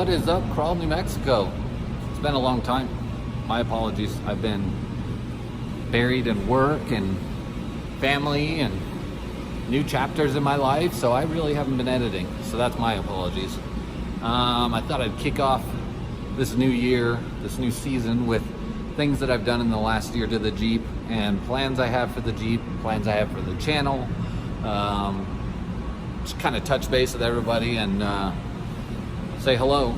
What is up, Crawl, New Mexico? It's been a long time. My apologies. I've been buried in work and family and new chapters in my life, so I really haven't been editing. So that's my apologies. I thought I'd kick off this new year, this new season with things that I've done in the last year to the Jeep and plans I have for the Jeep, plans I have for the channel. Just kind of touch base with everybody and say hello.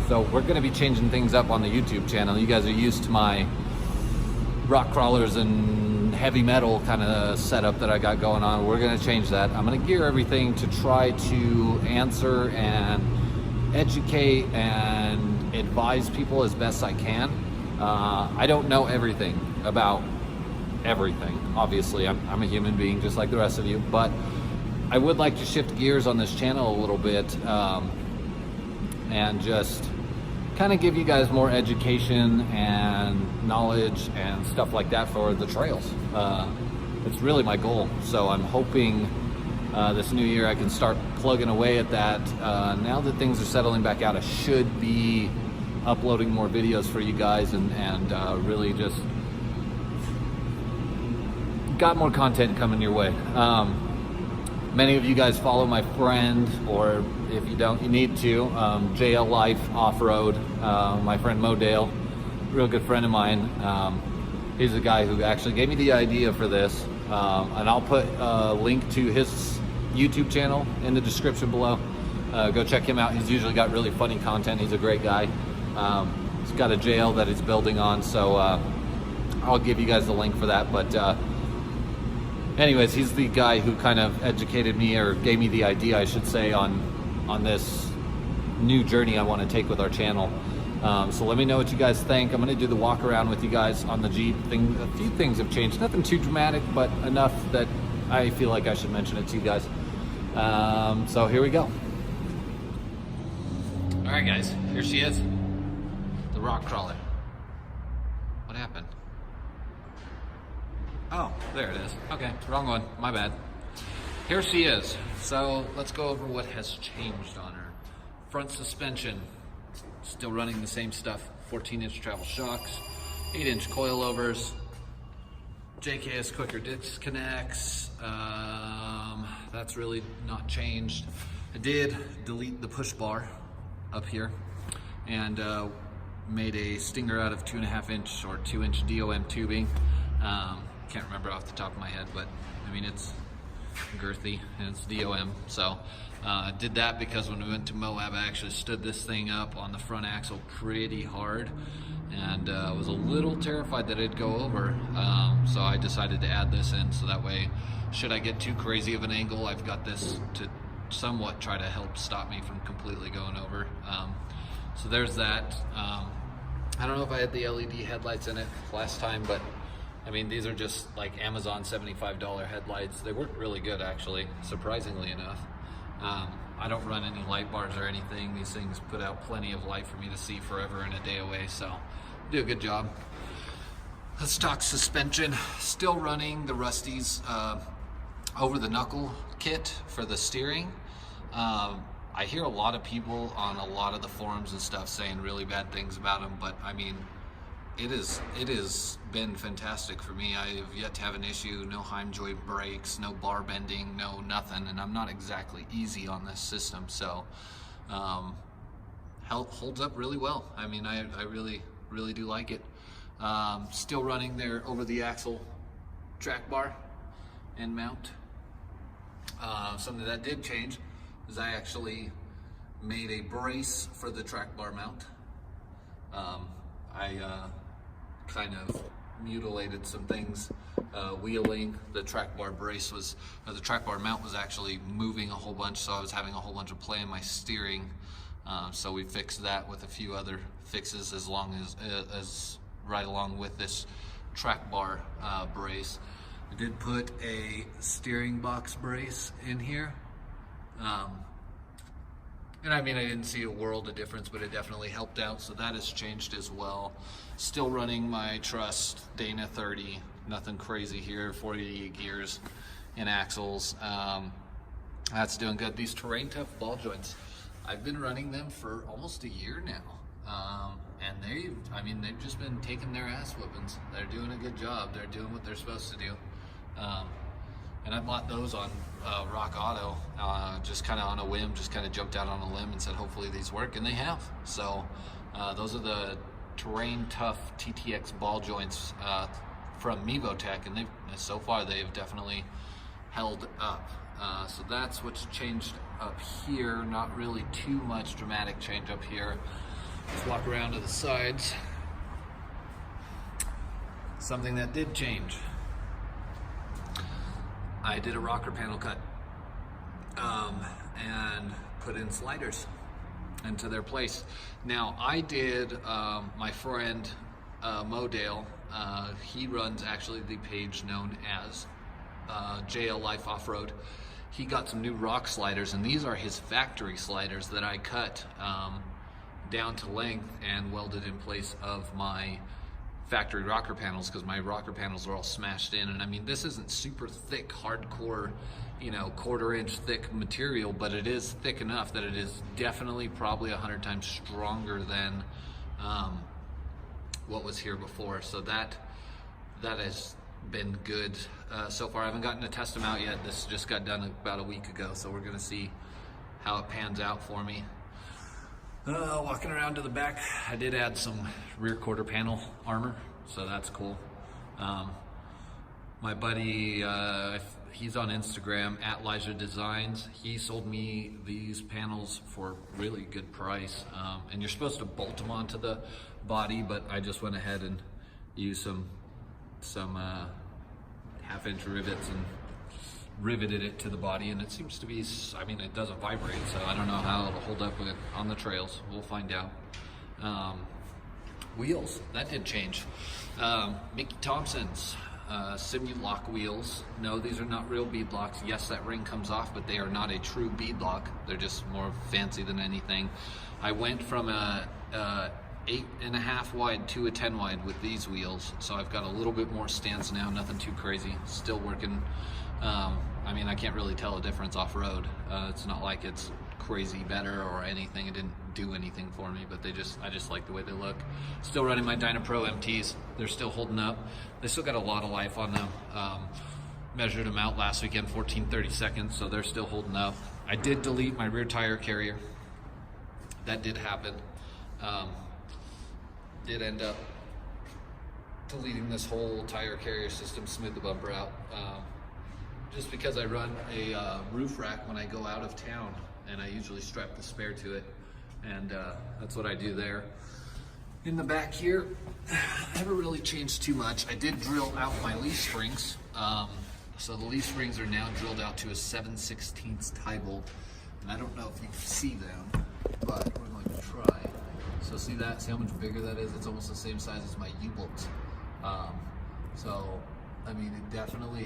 So we're going to be changing things up on the YouTube channel. You guys are used to my rock crawlers and heavy metal kind of setup that I got going on. We're going to change that. I'm going to gear everything to try to answer and educate and advise people as best I can. I don't know everything about everything. Obviously, I'm a human being just like the rest of you, but I would like to shift gears on this channel a little bit and just kind of give you guys more education and knowledge and stuff like that for the trails. It's really my goal. So I'm hoping this new year I can start plugging away at that. Now that things are settling back out, I should be uploading more videos for you guys and really just got more content coming your way. Many of you guys follow my friend, or if you don't, you need to, JL Life Off-Road, my friend Mo Dale, real good friend of mine. He's the guy who actually gave me the idea for this, and I'll put a link to his YouTube channel in the description below. Go check him out. He's usually got really funny content. He's a great guy. He's got a jail that he's building on, so I'll give you guys the link for that. But anyways, he's the guy who kind of educated me, or gave me the idea, I should say, on this new journey I want to take with our channel. So let me know what you guys think. I'm going to do the walk around with you guys on the Jeep thing. A few things have changed, nothing too dramatic, but enough that I feel like I should mention it to you guys. So here we go. All right, guys, here she is, the rock crawler. What happened? Oh, there it is. Okay, wrong one, my bad. Here she is. So let's go over what has changed on her. Front suspension, still running the same stuff. 14-inch travel shocks, 8-inch coilovers, JKS quicker disconnects. That's really not changed. I did delete the push bar up here and made a Stinger out of 2.5-inch or 2-inch DOM tubing. Can't remember off the top of my head, but I mean, it's girthy and it's DOM. So I did that because when we went to Moab, I actually stood this thing up on the front axle pretty hard and was a little terrified that it'd go over. So I decided to add this in, so that way, should I get too crazy of an angle, I've got this to somewhat try to help stop me from completely going over. So there's that. I don't know if I had the LED headlights in it last time, but I mean, these are just like Amazon $75 headlights. They work really good, actually, surprisingly enough. I don't run any light bars or anything. These things put out plenty of light for me to see forever and a day away, so do a good job. Let's talk suspension. Still running the Rusty's over the knuckle kit for the steering. I hear a lot of people on a lot of the forums and stuff saying really bad things about them, but I mean, it has been fantastic for me. I have yet to have an issue. No Heim joint brakes, no bar bending, no nothing, and I'm not exactly easy on this system, so holds up really well. I mean, I really do like it. Still running their over the axle track bar and mount. Something that did change is I actually made a brace for the track bar mount. I kind of mutilated some things wheeling. The track bar brace was, the track bar mount was actually moving a whole bunch, so I was having a whole bunch of play in my steering. So we fixed that with a few other fixes as right along with this track bar brace. I did put a steering box brace in here. And I mean, I didn't see a world of difference, but it definitely helped out, so that has changed as well. Still running my Trust Dana 30, nothing crazy here, 48 gears and axles. That's doing good. These Terrain Tough ball joints, I've been running them for almost a year now. And they've just been taking their ass whoopings. They're doing a good job. They're doing what they're supposed to do. And I bought those on Rock Auto, just kind of on a whim, just kind of jumped out on a limb and said, hopefully these work, and they have. So those are the Terrain Tough TTX ball joints from Mevotech, and so far they've definitely held up. So that's what's changed up here. Not really too much dramatic change up here. Let's walk around to the sides. Something that did change. I did a rocker panel cut and put in sliders into their place. Now I did, my friend Modale, he runs actually the page known as JL Life Off-Road. He got some new rock sliders, and these are his factory sliders that I cut down to length and welded in place of my factory rocker panels, because my rocker panels are all smashed in. And I mean, this isn't super thick, hardcore, you know, 1/4 inch thick material, but it is thick enough that it is definitely probably 100 times stronger than what was here before. So that has been good so far. I haven't gotten to test them out yet. This just got done about a week ago, so we're gonna see how it pans out for me. Walking around to the back, I did add some rear quarter panel armor, so that's cool. My buddy, he's on Instagram, @LizaDesigns. He sold me these panels for really good price. And you're supposed to bolt them onto the body, but I just went ahead and used some 1/2 inch rivets and riveted it to the body, and it seems to be, I mean, it doesn't vibrate, so I don't know how it'll hold up on the trails. We'll find out. Wheels, that did change. Mickey Thompson's Simulock wheels. No, these are not real bead locks. Yes, that ring comes off, but they are not a true bead lock. They're just more fancy than anything. I went from a 8.5 wide to a 10 wide with these wheels, so I've got a little bit more stance now, nothing too crazy, still working. I mean, I can't really tell a difference off-road. It's not like it's crazy better or anything. It didn't do anything for me, but I just like the way they look. Still running my Dynapro MTs. They're still holding up. They still got a lot of life on them. Measured them out last weekend, 14-30 seconds, so they're still holding up. I did delete my rear tire carrier. That did happen. Did end up deleting this whole tire carrier system, smooth the bumper out. Just because I run a roof rack when I go out of town, and I usually strap the spare to it, and that's what I do there. In the back here, I haven't really changed too much. I did drill out my leaf springs. So the leaf springs are now drilled out to a 7/16 tie bolt, and I don't know if you can see them, but we're going to try. So see that? See how much bigger that is? It's almost the same size as my U-bolt. So I mean, it definitely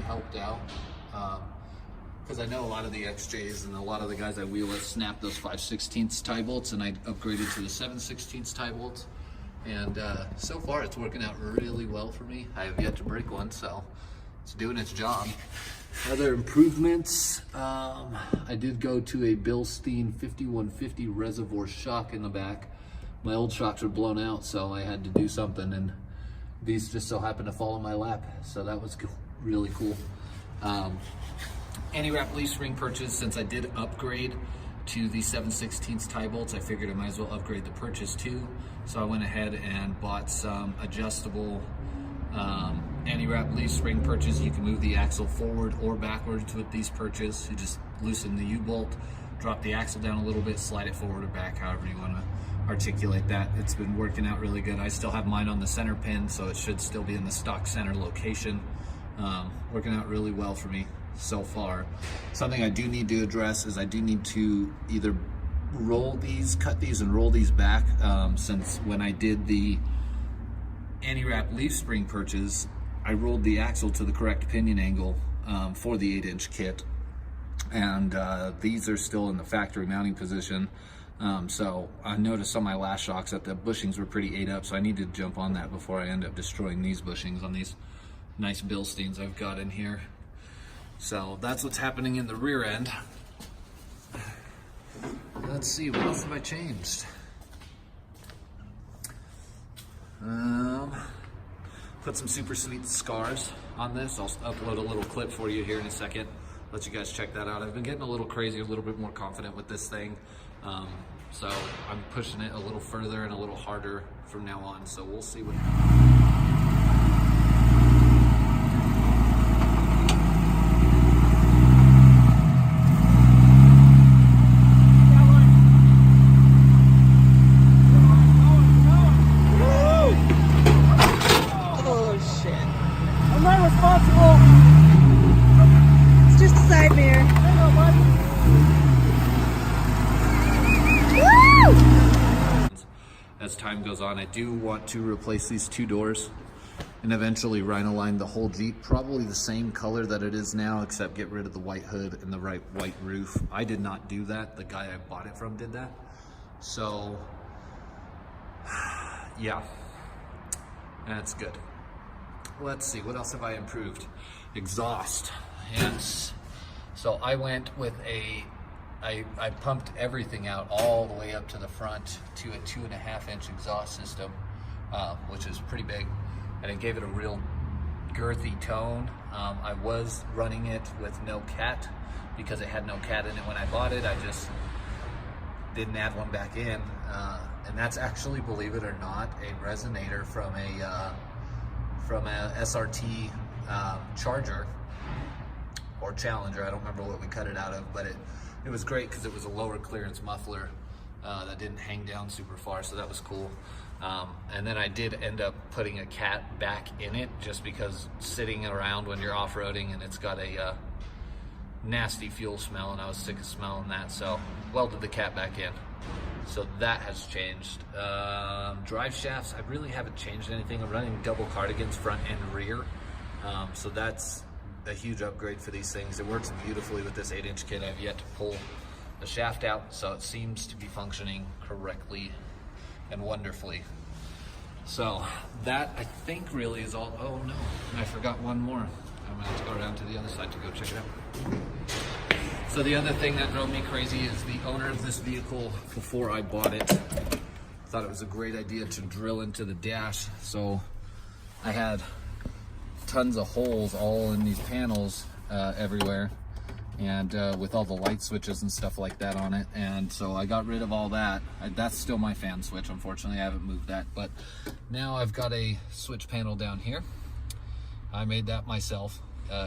helped out, because I know a lot of the XJs and a lot of the guys I wheel with snap those 5/16 tie bolts, and I upgraded to the 7/16 tie bolts, and so far it's working out really well for me. I have yet to break one, so it's doing its job. Other improvements, I did go to a Bilstein 5150 reservoir shock in the back. My old shocks were blown out, so I had to do something, and these just so happened to fall in my lap, so that was cool, really cool. Anti-wrap leaf spring purchase, since I did upgrade to the 7/16 tie bolts, I figured I might as well upgrade the purchase too. So I went ahead and bought some adjustable anti-wrap leaf spring purchase. You can move the axle forward or backwards with these purchase. You just loosen the U-bolt, drop the axle down a little bit, slide it forward or back, however you want to articulate that. It's been working out really good. I still have mine on the center pin, so it should still be in the stock center location. Working out really well for me so far. Something I do need to address is I do need to either cut these and roll these back, since when I did the anti-wrap leaf spring purchase, I rolled the axle to the correct pinion angle for the 8-inch kit, and these are still in the factory mounting position. So I noticed on my last shocks that the bushings were pretty ate up, so I need to jump on that before I end up destroying these bushings on these nice Bilsteins I've got in here. So that's what's happening in the rear end. Let's see, what else have I changed? Put some super sweet scars on this. I'll upload a little clip for you here in a second. Let you guys check that out. I've been getting a little crazy, a little bit more confident with this thing. So I'm pushing it a little further and a little harder from now on. So we'll see what It's just a side mirror. as time goes on. I do want to replace these two doors and eventually Rhino-line the whole Jeep, probably the same color that it is now, except get rid of the white hood and the white roof. I did not do that. The guy I bought it from did that. So yeah, that's good. Let's see, what else have I improved? Exhaust. And so I went with I pumped everything out all the way up to the front to a 2.5-inch exhaust system, which is pretty big, and it gave it a real girthy tone. I was running it with no cat because it had no cat in it when I bought it. I just didn't add one back in, and that's actually, believe it or not, a resonator from a SRT Charger or Challenger. I don't remember what we cut it out of, but it was great because it was a lower clearance muffler that didn't hang down super far, so that was cool. And then I did end up putting a cat back in it just because sitting around when you're off-roading and it's got a nasty fuel smell, and I was sick of smelling that, so welded the cat back in. So that has changed. Drive shafts, I really haven't changed anything. I'm running double cardigans front and rear, so that's a huge upgrade for these things. It works beautifully with this 8-inch kit. I've yet to pull the shaft out, so it seems to be functioning correctly and wonderfully. So that, I think, really is all. Oh no, I forgot one more. I'm gonna have to go around to the other side to go check it out. So the other thing that drove me crazy is the owner of this vehicle, before I bought it, thought it was a great idea to drill into the dash. So I had tons of holes all in these panels everywhere, and with all the light switches and stuff like that on it. And so I got rid of all that. That's still my fan switch, unfortunately. I haven't moved that, but now I've got a switch panel down here. I made that myself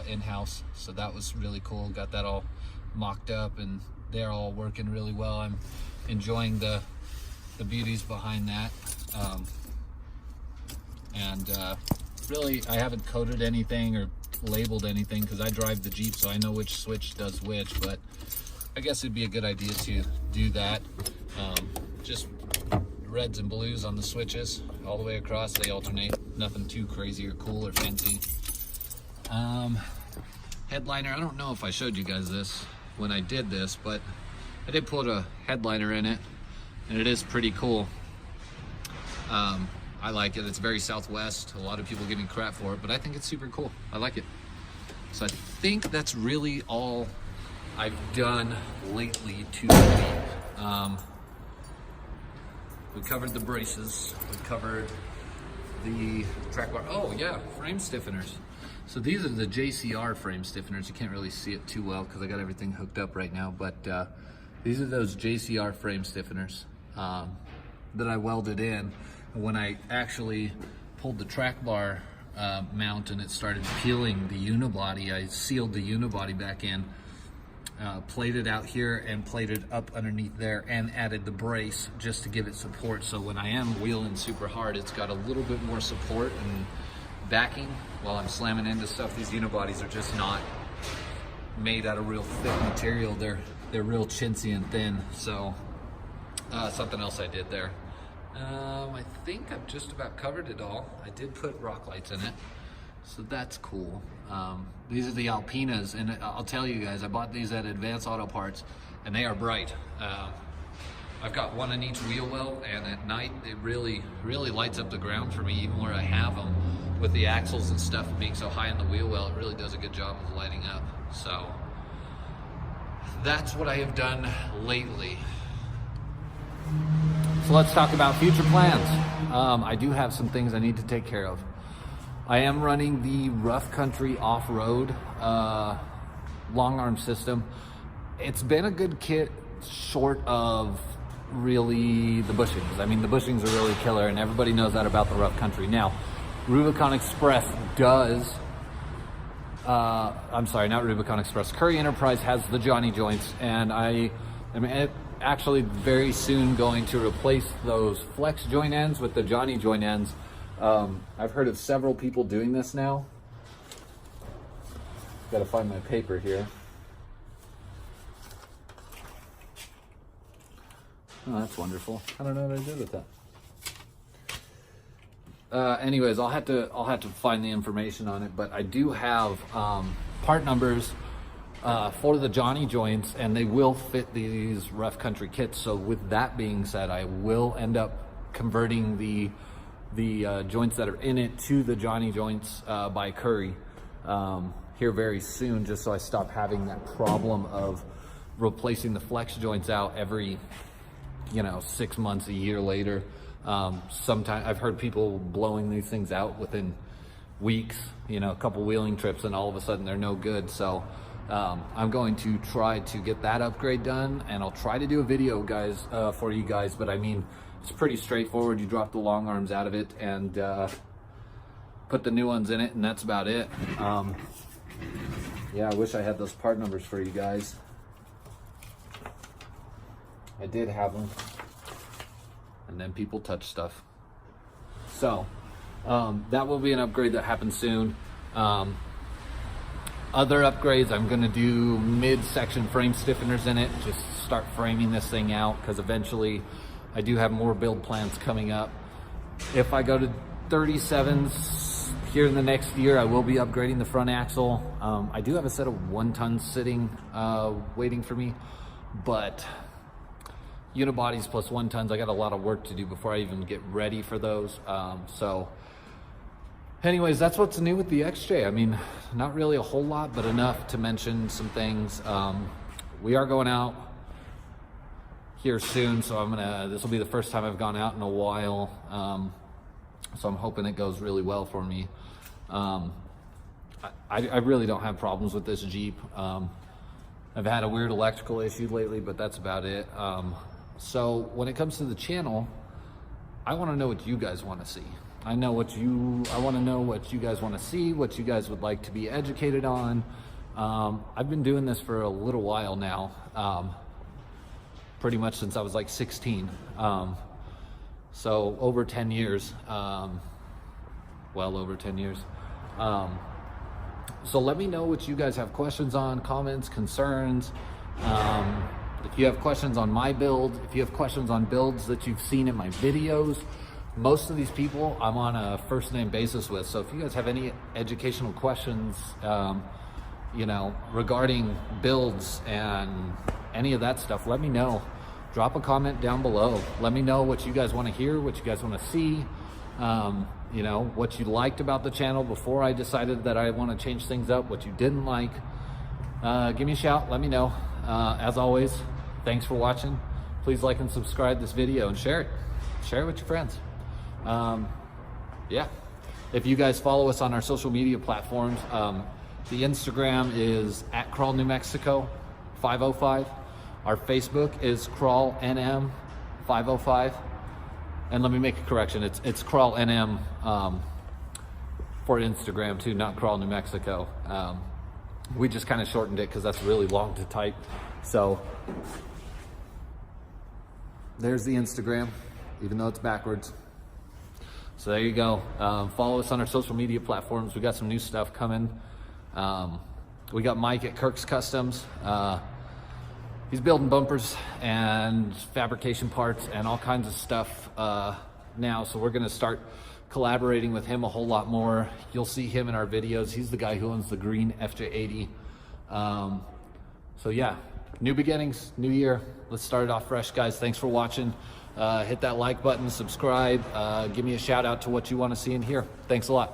in-house, so that was really cool. Got that all mocked up and they're all working really well. I'm enjoying the beauties behind that. Really, I haven't coded anything or labeled anything because I drive the Jeep, so I know which switch does which, but I guess it'd be a good idea to do that. Just reds and blues on the switches all the way across. They alternate, nothing too crazy or cool or fancy. Headliner, I don't know if I showed you guys this when I did this, but I did put a headliner in it, and it is pretty cool. I like it. It's very Southwest. A lot of people give me crap for it, but I think it's super cool. I like it. So I think that's really all I've done lately to the Jeep. We covered the braces. We covered the track bar. Oh yeah, frame stiffeners. So these are the JCR frame stiffeners. You can't really see it too well because I got everything hooked up right now, but these are those JCR frame stiffeners that I welded in. And when I actually pulled the track bar mount and it started peeling the unibody, I sealed the unibody back in, plated out here and plated up underneath there, and added the brace just to give it support. So when I am wheeling super hard, it's got a little bit more support and backing while I'm slamming into stuff. These unibodies are just not made out of real thick material. They're real chintzy and thin. So something else I did there. I think I've just about covered it all. I did put rock lights in it, so that's cool. These are the Alpinas, and I'll tell you guys, I bought these at Advance Auto Parts, and they are bright. I've got one in each wheel well, and at night it really lights up the ground for me, even where I have them. With the axles and stuff being so high in the wheel well, it really does a good job of lighting up. So that's what I have done lately. So let's talk about future plans. I do have some things I need to take care of. I am running the Rough Country Off-Road long arm system. It's been a good kit short of really the bushings. I mean, the bushings are really killer and everybody knows that about the Rough Country. Now, Rubicon Express does, I'm sorry, not Rubicon Express. Curry Enterprise has the Johnny joints, and I am actually very soon going to replace those flex joint ends with the Johnny joint ends. I've heard of several people doing this now. Got to find my paper here. Oh, that's wonderful. I don't know what I did with that. Anyways, I'll have to find the information on it, but I do have part numbers for the Johnny joints, and they will fit these Rough Country kits. So with that being said, I will end up converting the joints that are in it to the Johnny joints by Curry here very soon, just so I stop having that problem of replacing the flex joints out every 6 months, a year later. Sometimes I've heard people blowing these things out within weeks, a couple wheeling trips, and all of a sudden they're no good. So I'm going to try to get that upgrade done, and I'll try to do a video, guys, for you guys. But I mean, it's pretty straightforward. You drop the long arms out of it and put the new ones in it, and that's about it. Yeah, I wish I had those part numbers for you guys. I did have them, and then people touch stuff. So that will be an upgrade that happens soon. Other upgrades, I'm going to do mid-section frame stiffeners in it, just start framing this thing out, because eventually I do have more build plans coming up. If I go to 37s here in the next year, I will be upgrading the front axle. I do have a set of 1-tons sitting waiting for me, but unibodies plus 1-tons, I got a lot of work to do before I even get ready for those. So anyways, that's what's new with the XJ. I mean, not really a whole lot, but enough to mention some things. We are going out here soon, so this will be the first time I've gone out in a while. So I'm hoping it goes really well for me. I really don't have problems with this Jeep. I've had a weird electrical issue lately, but that's about it. So when it comes to the channel, I want to know what you guys want to see. I want to know what you guys want to see, what you guys would like to be educated on. I've been doing this for a little while now, pretty much since I was like 16. So over 10 years, well over 10 years. So let me know what you guys have questions on, comments, concerns. If you have questions on my build, if you have questions on builds that you've seen in my videos, most of these people I'm on a first name basis with. So if you guys have any educational questions, regarding builds and any of that stuff, let me know. Drop a comment down below. Let me know what you guys want to hear, what you guys want to see, what you liked about the channel before I decided that I want to change things up, what you didn't like. Give me a shout, let me know. As always, thanks for watching. Please like and subscribe this video and share it. Share it with your friends. Yeah. If you guys follow us on our social media platforms, the Instagram is @CrawlNewMexico505. Our Facebook is CrawlNM505. And let me make a correction. It's CrawlNM for Instagram too, not Crawl New Mexico. We just kind of shortened it because that's really long to type. So there's the Instagram, even though it's backwards. So there you go. Follow us on our social media platforms. We got some new stuff coming. We got Mike at Kirk's Customs. He's building bumpers and fabrication parts and all kinds of stuff now. So we're gonna start collaborating with him a whole lot more. You'll see him in our videos. He's the guy who owns the green FJ80. So yeah, new beginnings, new year. Let's start it off fresh, guys. Thanks for watching. Hit that like button, subscribe. Give me a shout out to what you want to see and hear. Thanks a lot.